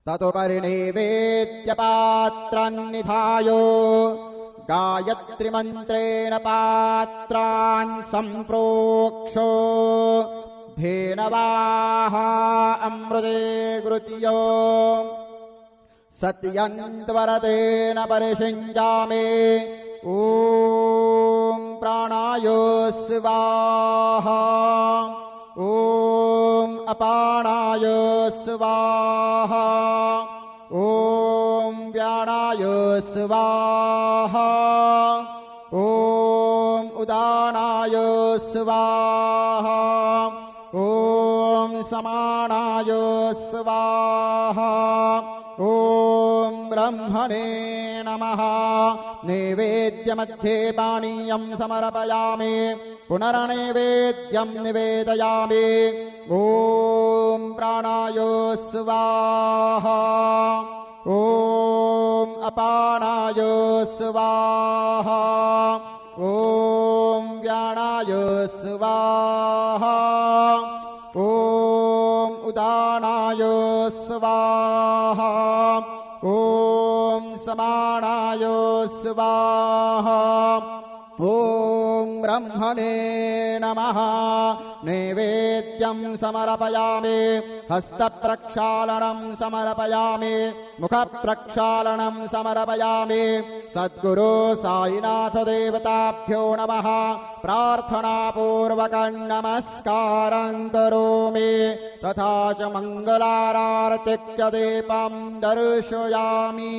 ततोपरि नैवेद्य पात्रान्निधाय गायत्रीमन्त्रेण पात्रान् सम्प्रोक्ष्य धेनवाः अमृते घृत्य सत्यन्त्वरतेन परिषिञ्जामि। ॐ प्राणाय स्वाहा ॐ अपानाय स्वाहा ॐ व्यानाय स्वाहा ॐ उदानाय स्वाहा ॐ समानाय स्वाहा ॐ ब्रह्मणे नमः। नैवेद्यमध्ये पानीयं समर्पयामि पुनर्नैवेद्यं निवेदयामि। ॐ प्राणाय स्वाहा ॐ अपानाय स्वाहा ॐ व्यानाय स्वाहा ॐ उदानाय स्वाहा ॐ समानाय स्वाहा ॐ ब्रह्मणे नमः। नैवेद्यं समर्पयामि हस्तप्रक्षालनं समर्पयामि मुखप्रक्षालनं समर्पयामि। सद्गुरु साईनाथ देवताभ्यो नमः। प्रार्थनापूर्वकं नमस्कारं करोमि तथा च मङ्गलारार्तिक्य दीपं दर्शयामि।